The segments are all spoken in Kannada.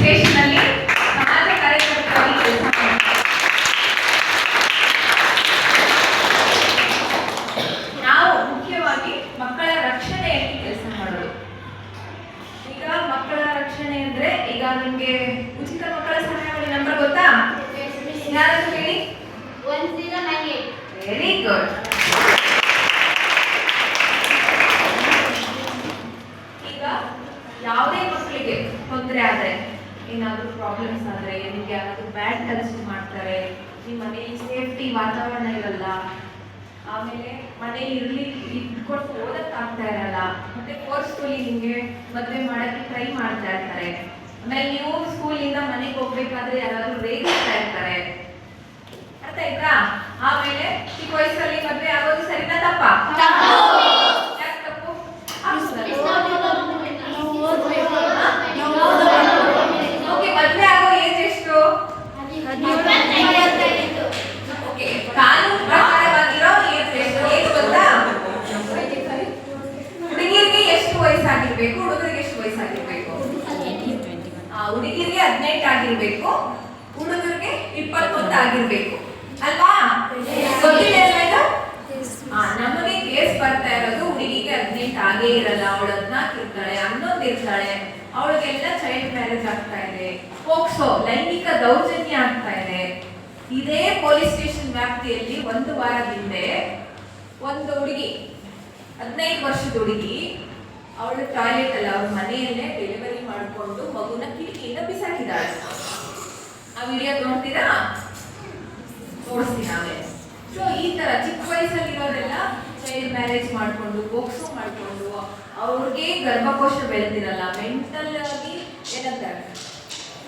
ಸ್ಟೇಷನ್ ಅಲ್ಲಿ ಸಮಾಜ ಕಾರ್ಯಕರ್ತರಾಗಿ ಕೆಲಸ ಮಾಡ್ತಾರೆ. ನಾವು ಮುಖ್ಯವಾಗಿ ಮಕ್ಕಳ ರಕ್ಷಣೆಯಲ್ಲಿ ಕೆಲಸ ಮಾಡೋದು. ಈಗ ಮಕ್ಕಳ ರಕ್ಷಣೆ ಅಂದ್ರೆ ಈಗ ನಿಮ್ಗೆ ಉಚಿತ ಮಕ್ಕಳ ಸಹಾಯವಾಣಿ ನಂಬರ್ ಗೊತ್ತಾ? ಯಾರಾದ್ರೂ ಹೇಳಿ. 1098. Very good. ಈಗ ಯಾವುದೇ ಮಕ್ಕಳಿಗೆ ತೊಂದರೆ ಆದ್ರೆ, ಏನಾದರೂ ಪ್ರಾಬ್ಲಮ್ಸ್ ಆದ್ರೆ, ನಿಮ್ಗೆ ಯಾರಾದ್ರೂ ಬ್ಯಾಡ್ ಟಚ್ ಮಾಡ್ತಾರೆ, ನಿಮ್ಮ ಮನೆಯಲ್ಲಿ ಸೇಫ್ಟಿ ವಾತಾವರಣ ಇರಲ್ಲ, ಆಮೇಲೆ ಮನೆಯಲ್ಲಿ ಇಟ್ಕೊಂಡು ಓದಕ್ ಆಗ್ತಾ ಇರಲ್ಲ, ಮತ್ತೆ ಫೋರ್ಸ್ಫುಲಿ ನಿಮ್ಗೆ ಮದುವೆ ಮಾಡಕ್ಕೆ ಟ್ರೈ ಮಾಡ್ತಾ ಇರ್ತಾರೆ, ಆಮೇಲೆ ನೀವು ಸ್ಕೂಲಿಂದ ಮನೆಗೆ ಹೋಗ್ಬೇಕಾದ್ರೆ ಯಾರಾದ್ರೂ ರೇಗಿಸ್ತಾ ಇರ್ತಾರೆ, ಅರ್ಥ ಆಯ್ತಾ? ಆಮೇಲೆ ಚಿಕ್ಕ ವಯಸ್ಸಲ್ಲಿ ಮದುವೆ ಆಗೋದು ಸರಿನಾ ತಪ್ಪಾ? ಯಾಕೆ ತಪ್ಪು? ಓಕೆ, ಮದುವೆ ಆಗೋ ಏಜ್ ಎಷ್ಟು? ಓಕೆ, ಕಾನೂನು ಪ್ರಕಾರವಾಗಿರೋ ಏಜ್ ಎಷ್ಟು? ಏಜ್ ಗೊತ್ತಾ? ಹುಡುಗಿಯರಿಗೆ ಎಷ್ಟು ವಯಸ್ಸಾಗಿರ್ಬೇಕು, ಹುಡುಗರಿಗೆ ಎಷ್ಟು ವಯಸ್ಸಾಗಿರ್ಬೇಕು? ಹುಡುಗಿರಿಗೆ 18 ಆಗಿರ್ಬೇಕು, ಹುಡುಗರಿಗೆ 21 ಆಗಿರ್ಬೇಕು ಅಲ್ವಾ? ಗೊತ್ತಿಲ್ಲ ಇದು? ನಮಗೆ ಕೇಸ್ ಬರ್ತಾ ಇರೋದು ಹುಡುಗಿಗೆ 18 ಆಗೇ ಇರಲ್ಲ, ಅವಳು 14 ಇರ್ತಾಳೆ, 11 ಇರ್ತಾಳೆ, ಅವಳಿಗೆಲ್ಲ ಚೈಲ್ಡ್ ಮ್ಯಾರೇಜ್ ಆಗ್ತಾ ಇದೆ, ಪೋಕ್ಸೋ ಲೈಂಗಿಕ ದೌರ್ಜನ್ಯ ಆಗ್ತಾ ಇದೆ. ಇದೇ ಪೊಲೀಸ್ ಸ್ಟೇಷನ್ ವ್ಯಾಪ್ತಿಯಲ್ಲಿ ಒಂದು ವಾರದ ಹಿಂದೆ ಒಂದು ಹುಡುಗಿ, 15 ವರ್ಷದ ಹುಡುಗಿ, ಅವಳು ಟಾಯ್ಲೆಟ್ ಅಲ್ಲ ಅವ್ರ ಮನೆಯಲ್ಲೇ ಡೆಲಿವರಿ ಮಾಡಿಕೊಂಡು ಮಗುನ ಕಿಟಕಿಯಿಂದ ಬಿಸಾಕಿದ್ದಾಳೆ. ಆ ವಿಡಿಯೋ ನೋಡ್ತೀರಾ? ತೋರಿಸ್ತೀನಿ ಆಮೇಲೆ. ಸೊ ಈ ತರ ಚಿಕ್ಕ ವಯಸ್ಸಲ್ಲಿರೋರೆಲ್ಲ ಚೈಲ್ಡ್ ಮ್ಯಾರೇಜ್ ಮಾಡ್ಕೊಂಡು, ಪೋಕ್ಸೋ ಮಾಡ್ಕೊಂಡು, ಅವ್ರಿಗೆ ಗರ್ಭಕೋಶ ಬೆಳೆದಿರಲ್ಲ, ಮೆಂಟಲ್ ಆಗಿ ಏನಂತಾರೆ,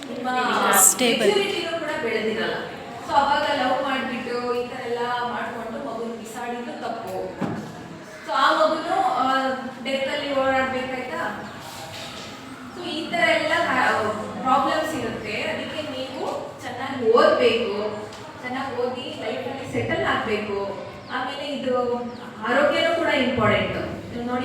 ನಿಮ್ಮ ಮೆಚುರಿಟಿನೂ ಕೂಡ ಬೆಳೆದಿರಲ್ಲ. ಸೊ ಅವಾಗ ಲವ್ ಮಾಡ್ಬಿಟ್ಟು ಈ ತರ ಎಲ್ಲ ಮಾಡ್ಕೊಂಡು ಮಗುನ ಬಿಸಾಡಿದ್ದು ತಪ್ಪು. ಸೊ ಆ ಮಗುನು ಡೆತ್ ಅಲ್ಲಿ ಓಡಾಡ್ಬೇಕಾಯ್ತಾ? ಸೊ ಈ ತರ ಎಲ್ಲ ಪ್ರಾಬ್ಲಮ್ಸ್ ಇರುತ್ತೆ. ಅದಕ್ಕೆ ನೀವು ಚೆನ್ನಾಗಿ ಓದಬೇಕು, ಚೆನ್ನಾಗಿ ಓದಿ ಲೈಫಲ್ಲಿ ಸೆಟಲ್ ಆಗಬೇಕು. ಆಮೇಲೆ ಇದು ಆರೋಗ್ಯನೂ ಕೂಡ ಇಂಪಾರ್ಟೆಂಟ್ ನೋಡಿ.